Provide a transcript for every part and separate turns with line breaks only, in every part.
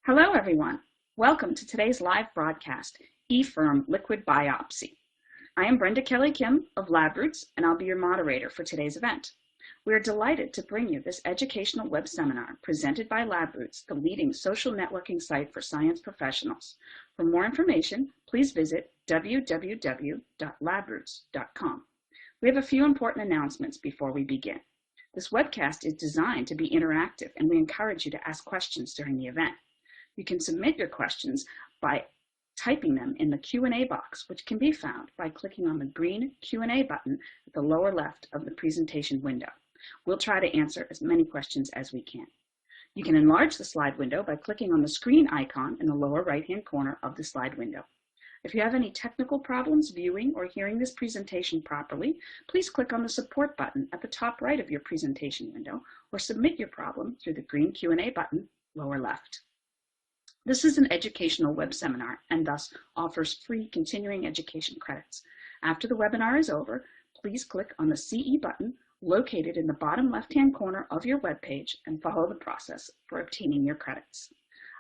Hello, everyone. Welcome to today's live broadcast, EFIRM Liquid Biopsy. I am Brenda Kelly Kim of LabRoots, and I'll be your moderator for today's event. We are delighted to bring you this educational web seminar presented by LabRoots, the leading social networking site for science professionals. For more information, please visit www.labroots.com. We have a few important announcements before we begin. This webcast is designed to be interactive, and we encourage you to ask questions during the event. You can submit your questions by typing them in the Q&A box, which can be found by clicking on the green Q&A button at the lower left of the presentation window. We'll try to answer as many questions as we can. You can enlarge the slide window by clicking on the screen icon in the lower right-hand corner of the slide window. If you have any technical problems viewing or hearing this presentation properly, please click on the support button at the top right of your presentation window or submit your problem through the green Q&A button lower left. This is an educational web seminar and thus offers free continuing education credits. After the webinar is over, please click on the CE button located in the bottom left-hand corner of your web page and follow the process for obtaining your credits.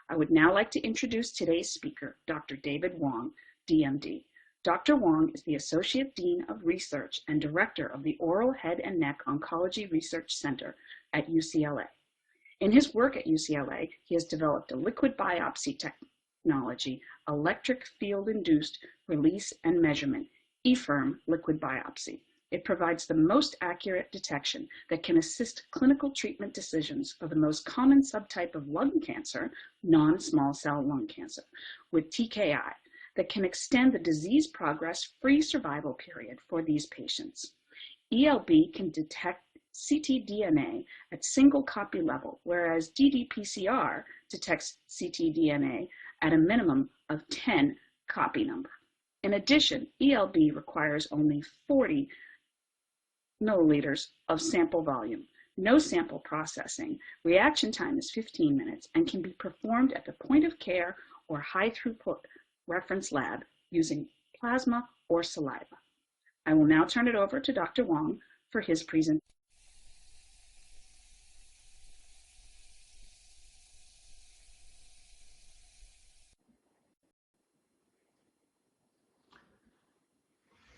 I would now like to introduce today's speaker, Dr. David Wong, DMD. Dr. Wong is the Associate Dean of Research and Director of the Oral Head and Neck Oncology Research Center at UCLA. In his work at UCLA, he has developed a liquid biopsy technology, electric field-induced release and measurement, EFIRM liquid biopsy. It provides the most accurate detection that can assist clinical treatment decisions for the most common subtype of lung cancer, non-small cell lung cancer, with TKI that can extend the disease progress-free survival period for these patients. ELB can detect ctDNA at single copy level, whereas ddPCR detects ctDNA at a minimum of 10 copy number. In addition, ELB requires only 40 milliliters of sample volume, no sample processing, reaction time is 15 minutes, and can be performed at the point of care or high throughput reference lab using plasma or saliva. I will now turn it over to Dr. Wong for his presentation.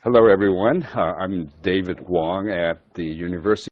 Hello, everyone. I'm David Wong at the University.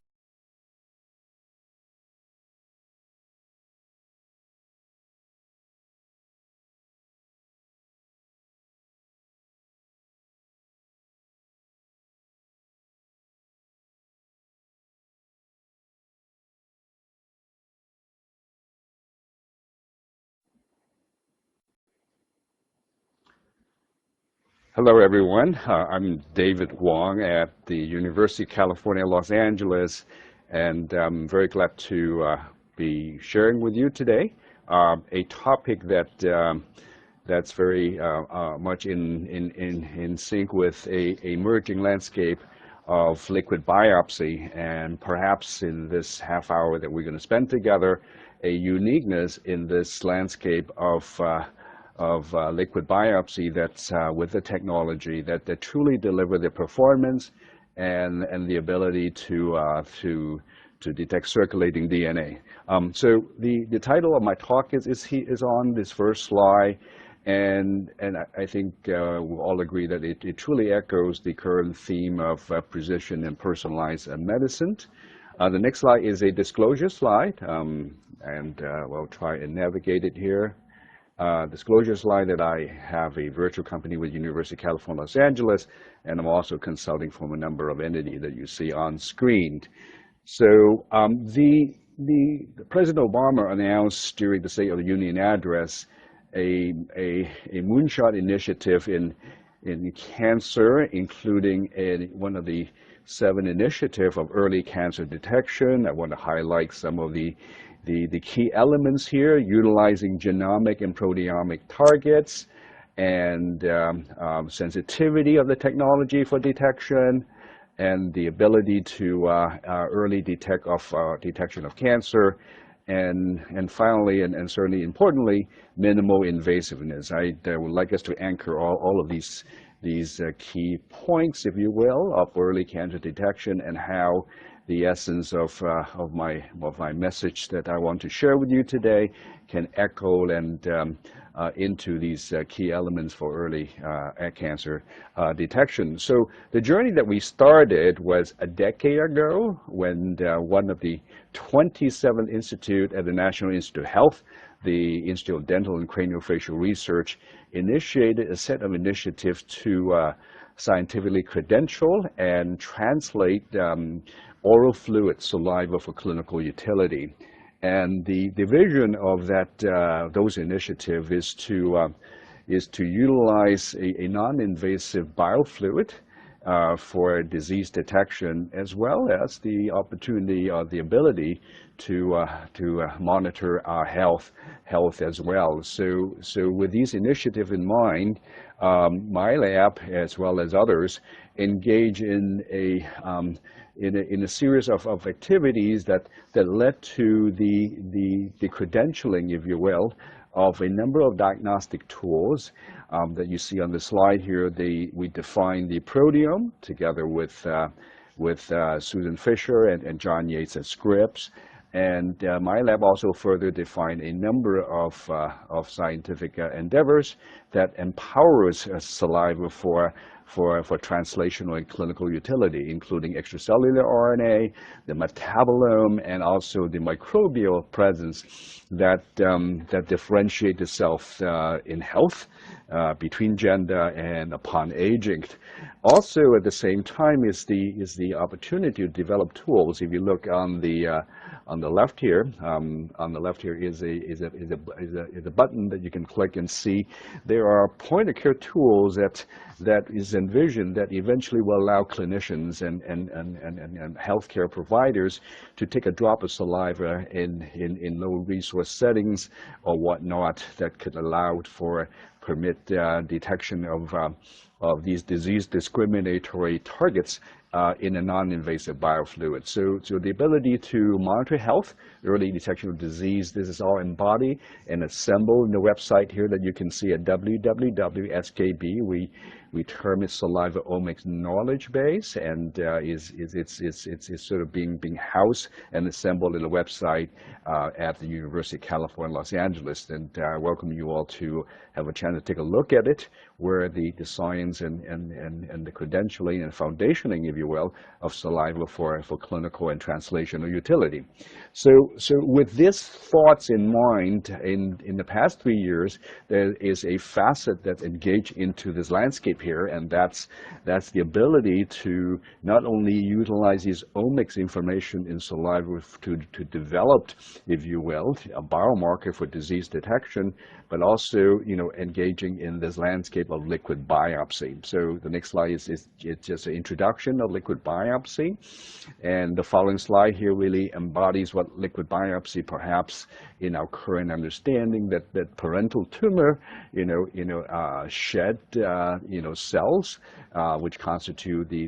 Hello, everyone. I'm David Wong at the University of California, Los Angeles, and I'm very glad to be sharing with you today a topic that's very much in sync with a emerging landscape of liquid biopsy, and perhaps in this half hour that we're going to spend together, a uniqueness in this landscape of liquid biopsy that's with the technology that truly deliver the performance and the ability to detect circulating DNA. So the title of my talk is on this first slide, and I think we'll all agree that it truly echoes the current theme of precision and personalized medicine. The next slide is a disclosure slide, and we'll try and navigate it here. Disclosure slide that I have a virtual company with University of California, Los Angeles, and I'm also consulting from a number of entities that you see on screen. So the President Obama announced during the State of the Union address a moonshot initiative in cancer, including one of the 7 initiatives of early cancer detection. I want to highlight some of the key elements here, utilizing genomic and proteomic targets and sensitivity of the technology for detection and the ability to early detection of cancer, and finally, and certainly importantly, minimal invasiveness. I would like us to anchor all of these key points, if you will, of early cancer detection and how the essence of my message that I want to share with you today can echo and into these key elements for early cancer detection. So the journey that we started was a decade ago when one of the 27 institutes at the National Institute of Health, the Institute of Dental and Craniofacial Research, initiated a set of initiatives to scientifically credential and translate oral fluid, saliva, for clinical utility. And the vision of those initiatives is to utilize a non-invasive biofluid for disease detection, as well as the opportunity or the ability to monitor our health as well. So with these initiatives in mind, my lab, as well as others, engage in a series of activities that led to the credentialing, if you will, of a number of diagnostic tools that you see on the slide here. We define the proteome together with Susan Fisher and John Yates at Scripps. And my lab also further defined a number of scientific endeavors that empowers saliva for translational and clinical utility, including extracellular RNA, the metabolome, and also the microbial presence that differentiate itself in health between gender and upon aging. Also, at the same time, is the opportunity to develop tools. If you look on the left here, is a button that you can click and see. There are point-of-care tools that is envisioned that eventually will allow clinicians and healthcare providers to take a drop of saliva in low-resource settings or whatnot that could allow for permit detection of these disease discriminatory targets in a non-invasive biofluid. So the ability to monitor health, early detection of disease, this is all embodied and assembled in the website here that you can see at www.skb. We term it Saliva Omics Knowledge Base, and it's sort of being housed and assembled in a website at the University of California, Los Angeles. And I welcome you all to have a chance to take a look at it, where the science and the credentialing and foundationing, if you will, of saliva for clinical and translational utility. So with these thoughts in mind, in the past 3 years, there is a facet that's engaged into this landscape here, and that's the ability to not only utilize these omics information in saliva to develop, if you will, a biomarker for disease detection, but also, engaging in this landscape of liquid biopsy. So the next slide is just an introduction of liquid biopsy, and the following slide here really embodies what liquid biopsy, perhaps in our current understanding, that parental tumor, shed, cells, which constitute the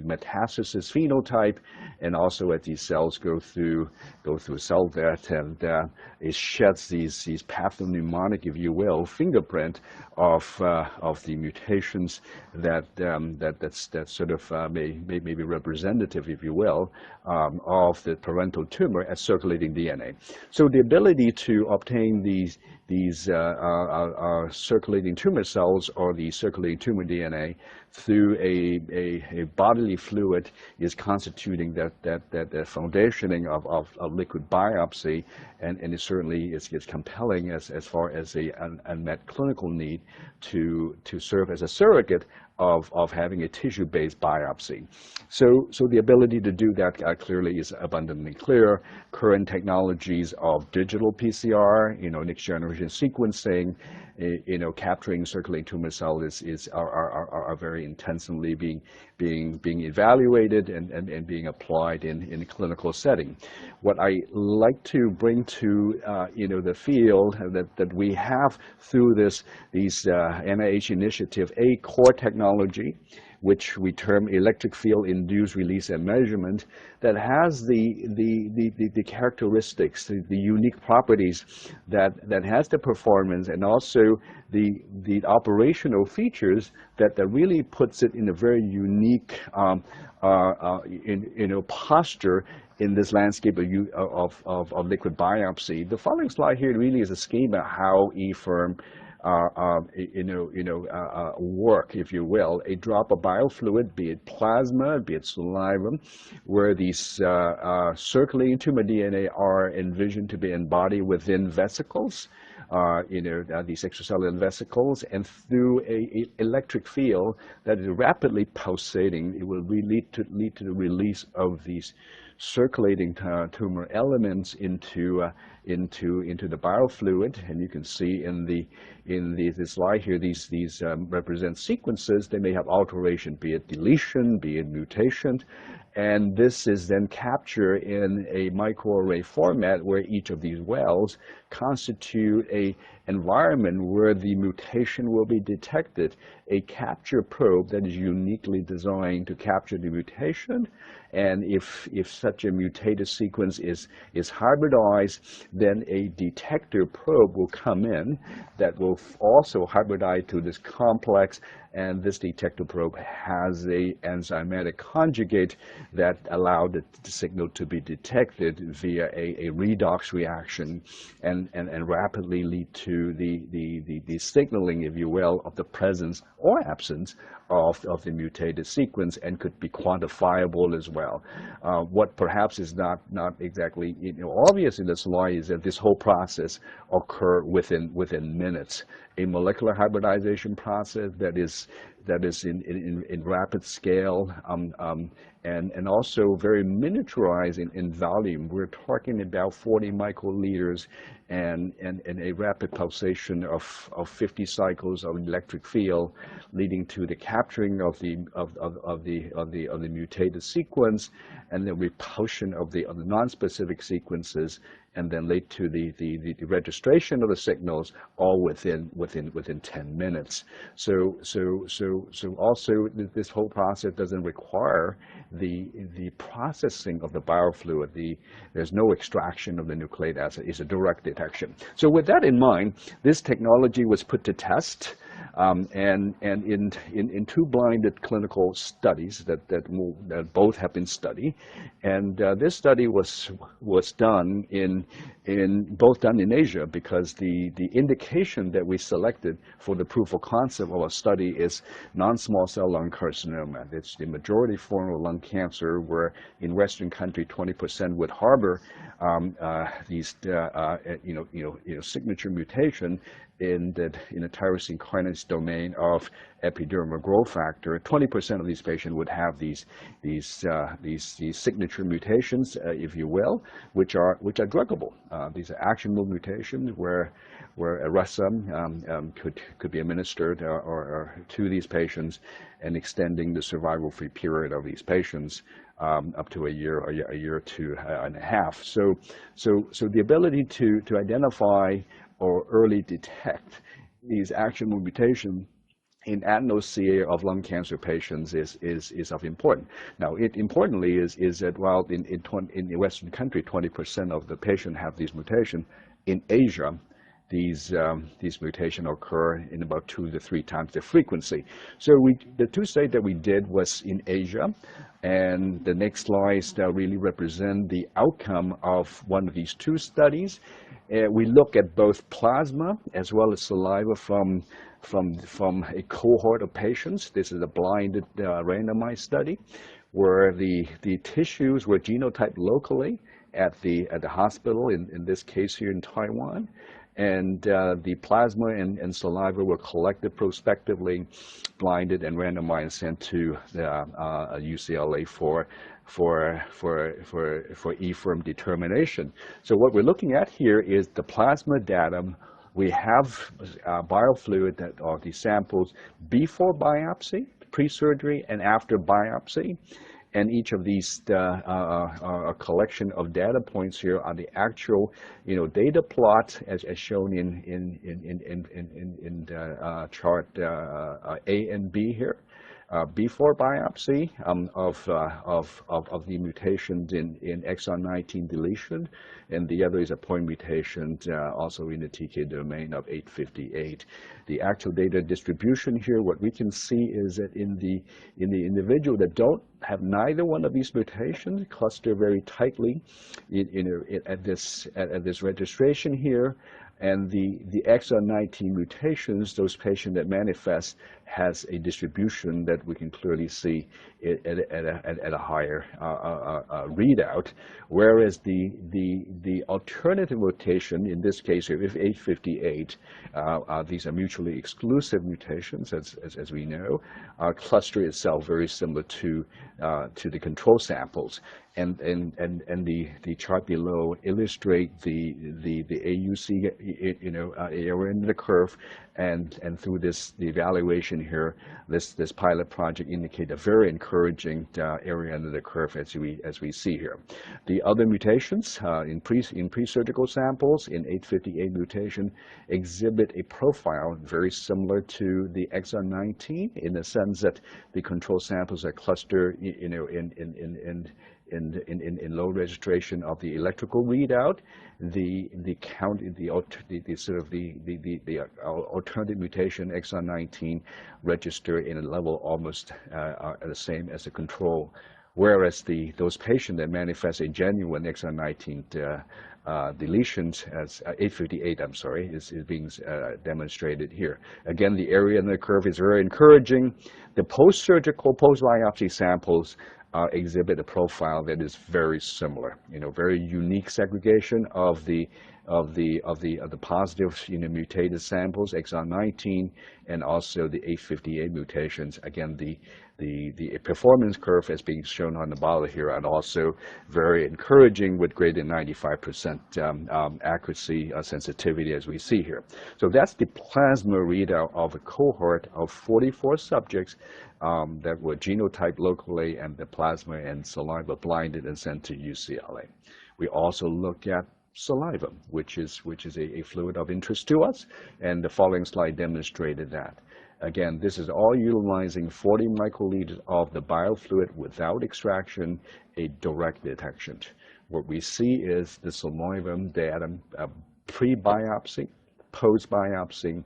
metastasis phenotype, and as these cells go through cell death, and it sheds these pathognomonic, if you will, fingerprint of the mutations that sort of may be representative, if you will, of the parental tumor as circulating DNA. So the ability to obtain these circulating tumor cells or the circulating tumor DNA through a bodily fluid is constituting that foundationing of liquid biopsy, and it certainly is compelling as far as an unmet clinical need to serve as a surrogate of having a tissue-based biopsy. So the ability to do that clearly is abundantly clear. Current technologies of digital PCR, next generation sequencing, capturing circulating tumor cells are very intensively being evaluated and being applied in a clinical setting. What I like to bring to the field that we have through these NIH initiative, a core technology which we term electric field induced release and measurement, that has the characteristics, the unique properties that has the performance, and also the operational features that really puts it in a very unique posture in this landscape of liquid biopsy. The following slide here really is a schema how EFIRM work, if you will. A drop of biofluid, be it plasma, be it saliva, where these circulating tumor DNA are envisioned to be embodied within vesicles, these extracellular vesicles, and through a electric field that is rapidly pulsating, it will lead to the release of these circulating tumor elements into the biofluid. And you can see in the slide here, these represent sequences. They may have alteration, be it deletion, be it mutation, and this is then captured in a microarray format where each of these wells constitute a environment where the mutation will be detected, a capture probe that is uniquely designed to capture the mutation. And if such a mutated sequence is hybridized, then a detector probe will come in that will also hybridize to this complex, and this detector probe has a enzymatic conjugate that allowed the signal to be detected via a redox reaction and rapidly lead to the signaling, if you will, of the presence or absence of the mutated sequence, and could be quantifiable as well. What perhaps is not exactly obvious in this slide is that this whole process occur within minutes. A molecular hybridization process that is in rapid scale, and also very miniaturized in volume. We're talking about 40 microliters and a rapid pulsation of 50 cycles of electric field, leading to the capturing of the mutated sequence, and the repulsion of the nonspecific sequences, and then lead to the registration of the signals, all within 10 minutes. So also this whole process doesn't require the processing of the biofluid. There's no extraction of the nucleic acid. It's a direct detection. So with that in mind, this technology was put to test, and in two blinded clinical studies that both have been studied, and this study was done both done in Asia, because the indication that we selected for the proof of concept of our study is non-small cell lung carcinoma. It's the majority form of lung cancer, where in Western country 20% would harbor these signature mutation in the tyrosine kinase domain of epidermal growth factor. 20% of these patients would have these signature mutations, if you will, which are druggable. These are actionable mutations where Erasum could be administered or to these patients, and extending the survival-free period of these patients up to a year or two and a half. So the ability to identify or early detect these actionable mutations in adeno-CA of lung cancer patients is of importance. Now, importantly is that while in the Western country 20% of the patients have these mutations, in Asia these mutations occur in about 2 to 3 times the frequency. So the two studies that we did was in Asia, and the next slides that really represent the outcome of one of these two studies. We look at both plasma as well as saliva from a cohort of patients. This is a blinded randomized study where the tissues were genotyped locally at the hospital, in this case here in Taiwan, and the plasma and saliva were collected prospectively, blinded and randomized, sent to UCLA for EFIRM determination. So what we're looking at here is the plasma data. We have biofluid that are the samples before biopsy, pre-surgery, and after biopsy. And each of these a collection of data points here are the actual data plot as shown in chart A and B here. before biopsy of the mutations in exon 19 deletion, and the other is a point mutation also in the TK domain of 858. The actual data distribution here, what we can see is that in the individual that don't have neither one of these mutations, cluster very tightly at this registration here. And the exon 19 mutations, those patients that manifest, has a distribution that we can clearly see at a higher readout, whereas the alternative mutation, in this case here, if 858, these are mutually exclusive mutations, as we know, cluster itself very similar to the control samples. And the chart below illustrate the AUC area in the curve, and through the evaluation here, this pilot project indicate a very encouraging area under the curve as we see here. The other mutations in pre-surgical samples in 858 mutation exhibit a profile very similar to the exon 19 in the sense that the control samples are clustered in low registration of the electrical readout. The count, the alternative mutation exon 19 register in a level almost the same as the control, whereas those patients that manifest a genuine exon 19 deletions as 858, I'm sorry, is being demonstrated here. Again, the area in the curve is very encouraging. The post-surgical, post-biopsy samples exhibit a profile that is very similar. Very unique segregation of the positive mutated samples, exon 19, and also the 858 mutations. Again, the performance curve as being shown on the bottom here, and also very encouraging with greater than 95% accuracy sensitivity as we see here. So that's the plasma readout of a cohort of 44 subjects that were genotyped locally, and the plasma and saliva blinded and sent to UCLA. We also look at saliva, which is a fluid of interest to us, and the following slide demonstrated that. Again, this is all utilizing 40 microliters of the biofluid without extraction, a direct detection. What we see is the saliva data pre-biopsy, post-biopsy,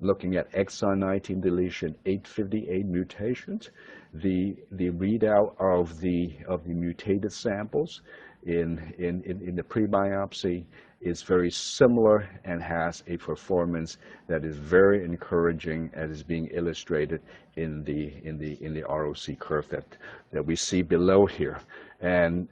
looking at exon 19 deletion, 858 mutations, the readout of the mutated samples in the pre-biopsy is very similar and has a performance that is very encouraging, as is being illustrated in the ROC curve that we see below here, and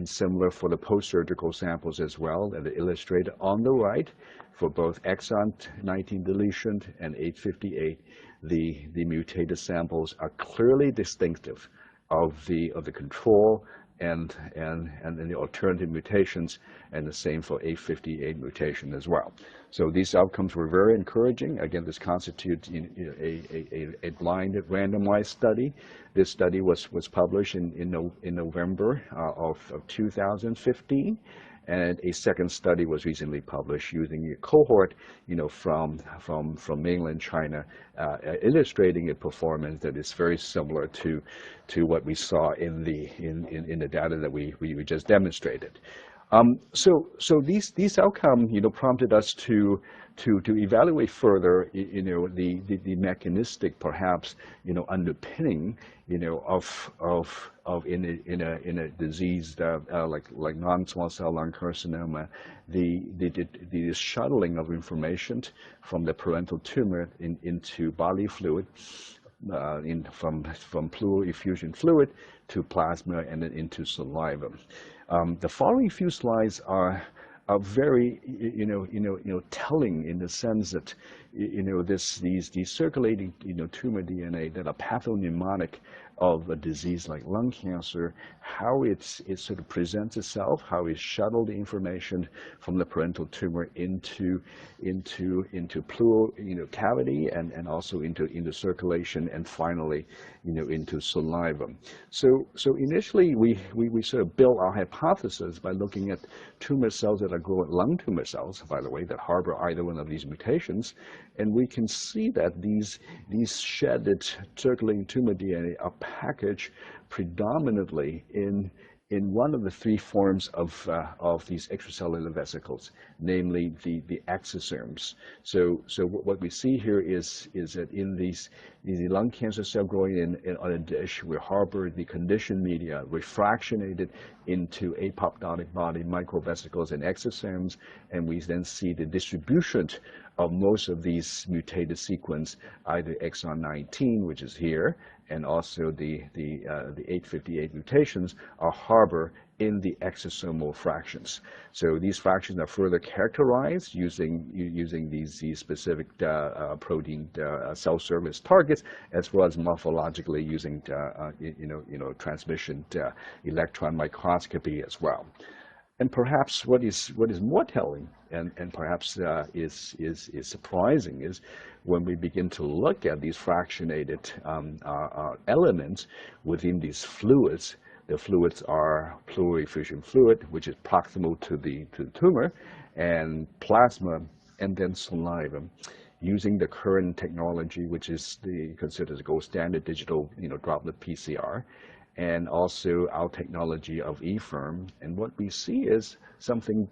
similar for the post-surgical samples as well, that are illustrated on the right for both exon 19 deletion and 858. The mutated samples are clearly distinctive of the control and the alternative mutations, and the same for 858 mutation as well. So these outcomes were very encouraging. Again, this constitutes a blinded randomized study. This study was published in November of 2015. And a second study was recently published using a cohort, from mainland China, illustrating a performance that is very similar to what we saw in the data that we just demonstrated. So these outcomes, prompted us to evaluate further, the mechanistic, perhaps, underpinning, of in a disease like non-small cell lung carcinoma, the shuttling of information from the parental tumor into bodily fluid, from pleural effusion fluid to plasma and then into saliva. The following few slides are very, telling in the sense that, these circulating, tumor DNA that are pathognomonic of a disease like lung cancer, how it sort of presents itself, how it shuttled the information from the parental tumor into pleural cavity and also into circulation, and finally into saliva. So initially we sort of built our hypothesis by looking at tumor cells that are growing, lung tumor cells, by the way, that harbor either one of these mutations, and we can see that these shedded circulating tumor DNA are packaged predominantly in one of the three forms of these extracellular vesicles, namely the exosomes. So what we see here is that in these lung cancer cell growing on a dish, we harbor the conditioned media, refractionated into apoptotic body microvesicles and exosomes, and we then see the distribution of most of these mutated sequence, either exon 19, which is here, and also the 858 mutations are harbor in the exosomal fractions. So these fractions are further characterized using these specific protein cell surface targets, as well as morphologically using transmission electron microscopy as well. And perhaps what is more telling and perhaps is surprising is when we begin to look at these fractionated elements within these fluids. The fluids are pleural effusion fluid, which is proximal to the tumor, and plasma, and then saliva. Using the current technology, which is considered the gold standard digital droplet PCR, and also our technology of EFIRM. And what we see is something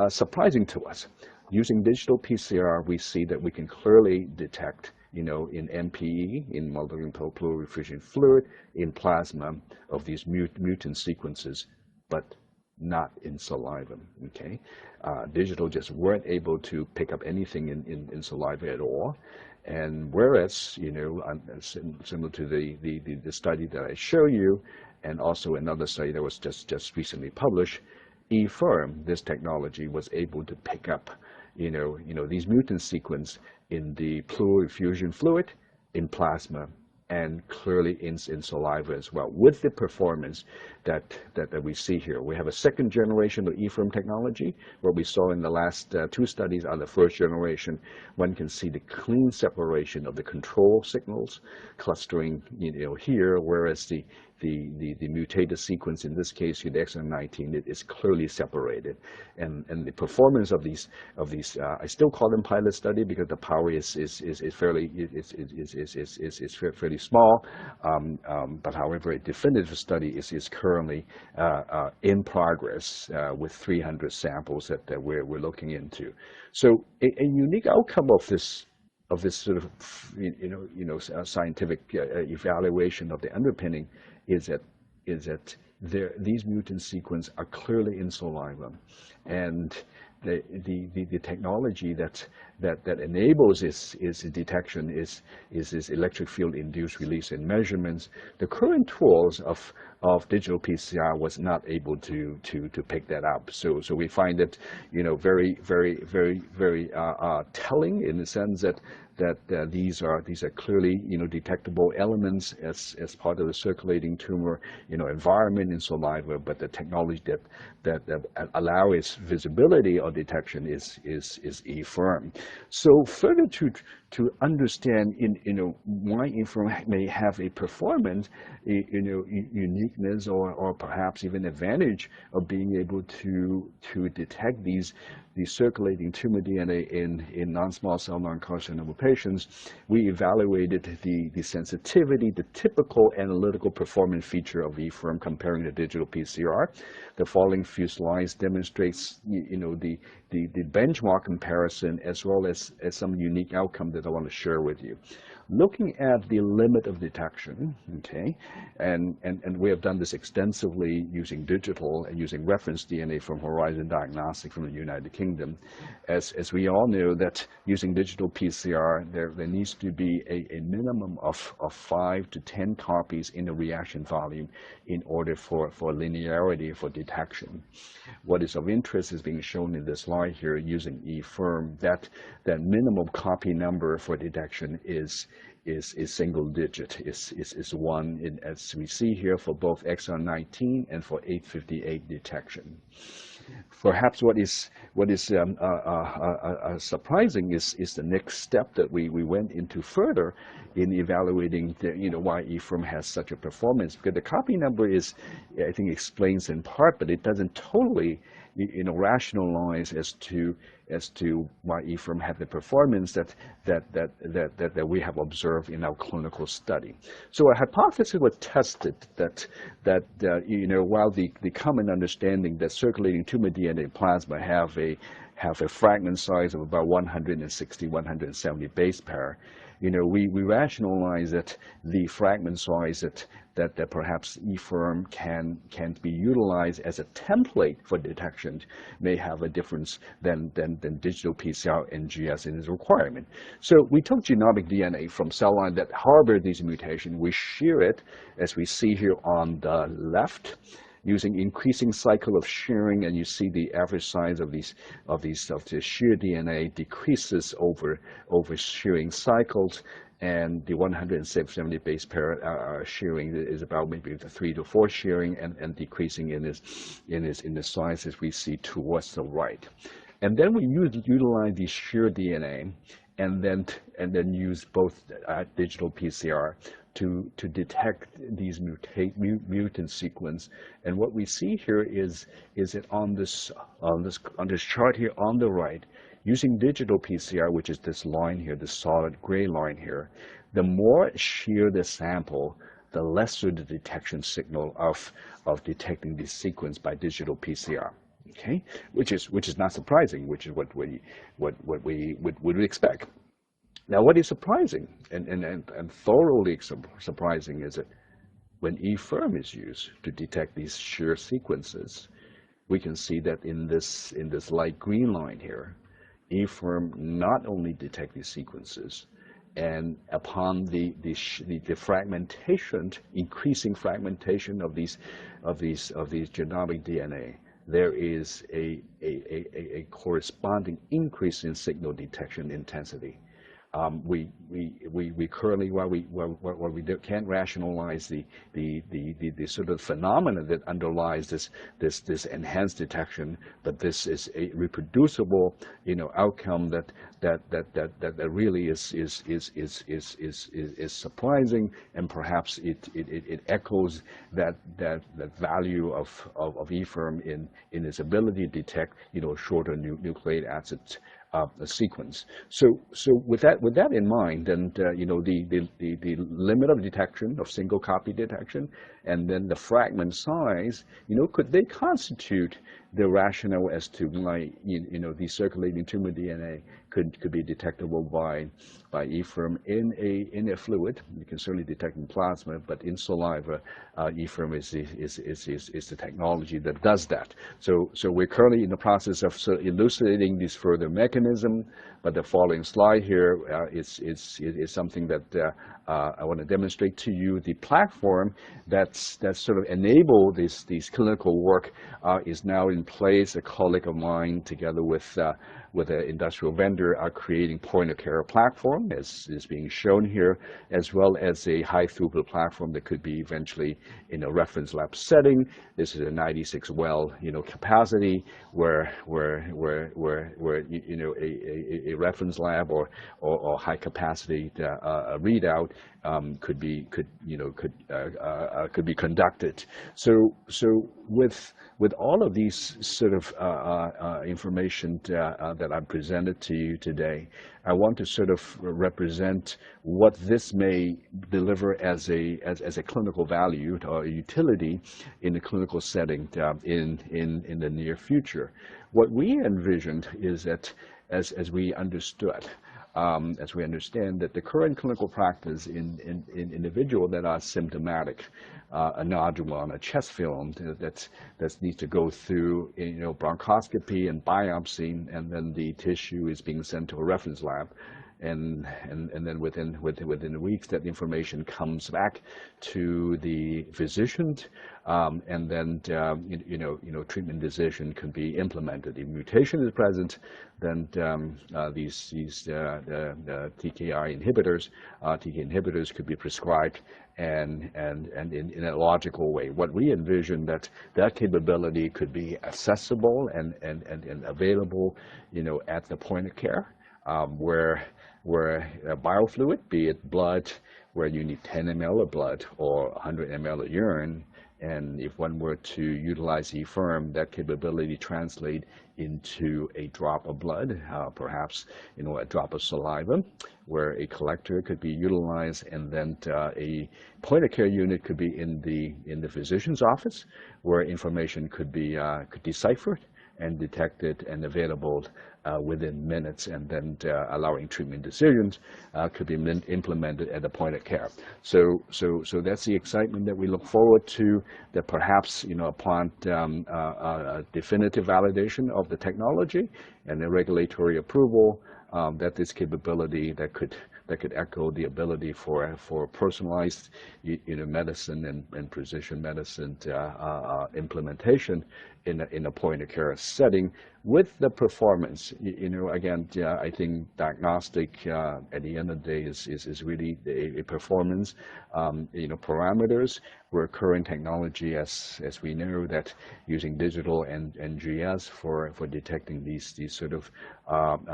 surprising to us. Using digital PCR, we see that we can clearly detect, in MPE, in multiple pleural effusion fluid, in plasma, of these mutant sequences, but not in saliva. Okay, digital just weren't able to pick up anything in saliva at all. And whereas, similar to the study that I show you, and also another study that was just recently published, EFIRM, this technology was able to pick up, these mutant sequence in the pleural effusion fluid, in plasma, and clearly in saliva as well, with the performance that we see here. We have a second generation of EFIRM technology. What we saw in the last two studies are the first generation. One can see the clean separation of the control signals clustering here, whereas the mutated sequence in this case, the exon 19, it is clearly separated, and the performance of these I still call them pilot study because the power is fairly small, but however, a definitive study is currently in progress with 300 samples that we're looking into. So a unique outcome of this sort of scientific evaluation of the underpinning is that these mutant sequences are clearly in saliva, and the technology that enables its detection is this electric field induced release and measurements. The current tools of digital PCR was not able to pick that up. So we find it very telling in the sense that these are clearly detectable elements as part of the circulating tumor environment in saliva, but the technology that allow its visibility or detection is EFIRM. So further to understand why EFIRM may have a performance uniqueness or perhaps even advantage of being able to detect these circulating tumor DNA in non-small cell lung carcinoma patients, we evaluated the sensitivity, the typical analytical performance feature of EFIRM comparing to digital PCR. The following few slides demonstrates the benchmark comparison as well as some unique outcome that I want to share with you. Looking at the limit of detection, okay, and we have done this extensively using digital and using reference DNA from Horizon Diagnostics from the United Kingdom. As we all know that using digital PCR, there needs to be a minimum of 5 to 10 copies in the reaction volume in order for linearity for detection. What is of interest is being shown in this slide here using EFIRM, that minimum copy number for detection is single digit, is 1 as we see here for both exon 19 and for 858 detection. Perhaps what is surprising is the next step that we went into further in evaluating why EFIRM has such a performance, because the copy number is, I think, explains in part, but it doesn't totally rationalize as to why EFIRM had the performance that we have observed in our clinical study. So a hypothesis was tested that while the common understanding that circulating tumor DNA plasma have a fragment size of about 160, 170 base pair, we rationalize that the fragment size that perhaps EFIRM can be utilized as a template for detection may have a difference than digital PCR NGS in its requirement. So we took genomic DNA from cell line that harbor these mutations. We shear it, as we see here on the left, using increasing cycle of shearing, and you see the average size of the shear DNA decreases over shearing cycles, and the 170 base pair shearing is about maybe the 3 to 4 shearing, and decreasing in the size as we see towards the right. And then we utilize the shear DNA, and then use both digital PCR to detect these mutant sequence. And what we see here is that on this chart here on the right, using digital PCR, which is this line here, the solid gray line here, the more shear the sample, the lesser the detection signal of detecting this sequence by digital PCR. Okay, which is not surprising, which is what we would expect. Now, what is surprising and thoroughly surprising is that when EFIRM is used to detect these shear sequences, we can see that in this light green line here, EFIRM not only detect these sequences, and upon the fragmentation, increasing fragmentation of these genomic DNA, there is a corresponding increase in signal detection intensity. We currently, while we can't rationalize the sort of phenomena that underlies this enhanced detection, but this is a reproducible outcome that really is surprising, and perhaps it echoes that value of EFIRM in its ability to detect shorter nucleic acids sequence. So with that in mind, and the limit of detection of single copy detection, and then the fragment size, could they constitute the rationale as to why the circulating tumor DNA could be detectable by EFIRM in a fluid? You can certainly detect in plasma, but in saliva, EFIRM is the technology that does that. So we're currently in the process of elucidating this further mechanism. But the following slide here is something that I want to demonstrate to you. The platform that's sort of enabled these clinical work is now in place. A colleague of mine, together with an industrial vendor, are creating point-of-care platform, as is being shown here, as well as a high-throughput platform that could be eventually in a reference lab setting. This is a 96-well capacity where a reference lab or high capacity readout could be conducted. So with all of these sort of information that I presented to you today, I want to sort of represent what this may deliver as a clinical value or utility in the clinical setting in the near future. What we envisioned is that as we understand that the current clinical practice in individuals that are symptomatic, a nodule on a chest film that needs to go through bronchoscopy and biopsy, and then the tissue is being sent to a reference lab. and then within weeks that information comes back to the physician, and then treatment decision can be implemented. If mutation is present, then these TKI inhibitors, TK inhibitors could be prescribed, and in a logical way. What we envision that capability could be accessible and available, at the point of care, where a biofluid, be it blood, where you need 10 ml of blood or 100 ml of urine, and if one were to utilize EFIRM, that capability translate into a drop of blood, perhaps a drop of saliva, where a collector could be utilized, and then a point of care unit could be in the physician's office, where information could be deciphered and detected and available within minutes, and then allowing treatment decisions could be implemented at the point of care. So that's the excitement that we look forward to, that perhaps upon definitive validation of the technology and the regulatory approval, that this capability that could echo the ability for personalized medicine and precision medicine implementation in a point of care setting, with the performance. Again, I think diagnostic at the end of the day is really a performance parameters, where current technology, as we know, that using digital and NGS for detecting these sort of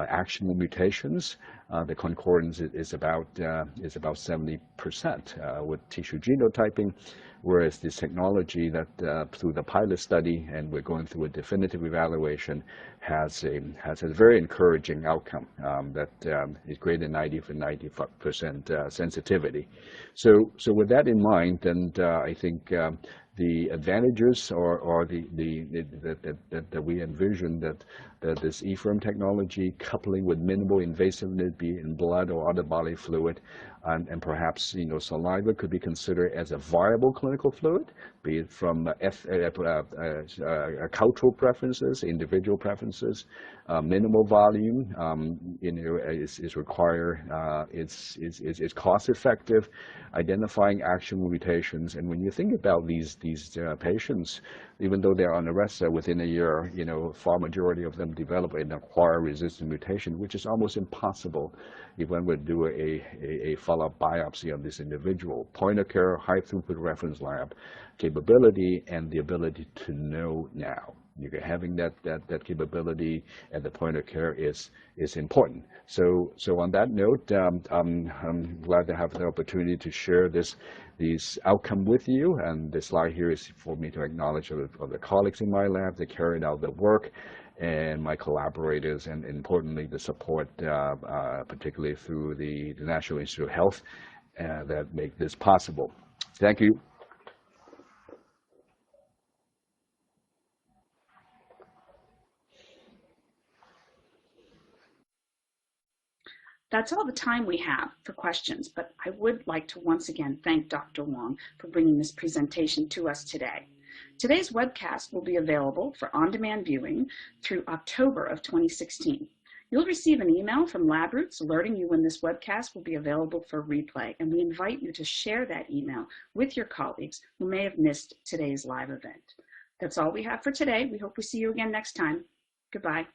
actionable mutations, the concordance is about 70% with tissue genotyping, whereas this technology that through the pilot study, and we're going through a definitive evaluation, has a very encouraging outcome that is greater than 95% sensitivity. So with that in mind, and I think the advantages or that we envision that this EFIRM technology, coupling with minimal invasiveness, be it in blood or other body fluid, and perhaps saliva could be considered as a viable clinical fluid, be it from cultural preferences, individual preferences, minimal volume is required, it's cost effective, identifying actionable mutations. And when you think about these patients, even though they're on arrest within a year, far majority of them develop an acquired resistant mutation, which is almost impossible if one would do a follow-up biopsy of this individual. Point of care, high throughput reference lab capability, and the ability to know now. Having that capability at the point of care is important. So on that note, I'm glad to have the opportunity to share these outcome with you. And this slide here is for me to acknowledge of the colleagues in my lab that carried out the work, and my collaborators, and importantly the support, particularly through the National Institute of Health, that make this possible. Thank you.
That's all the time we have for questions, but I would like to once again thank Dr. Wong for bringing this presentation to us today. Today's webcast will be available for on-demand viewing through October of 2016. You'll receive an email from LabRoots alerting you when this webcast will be available for replay, and we invite you to share that email with your colleagues who may have missed today's live event. That's all we have for today. We hope we see you again next time. Goodbye.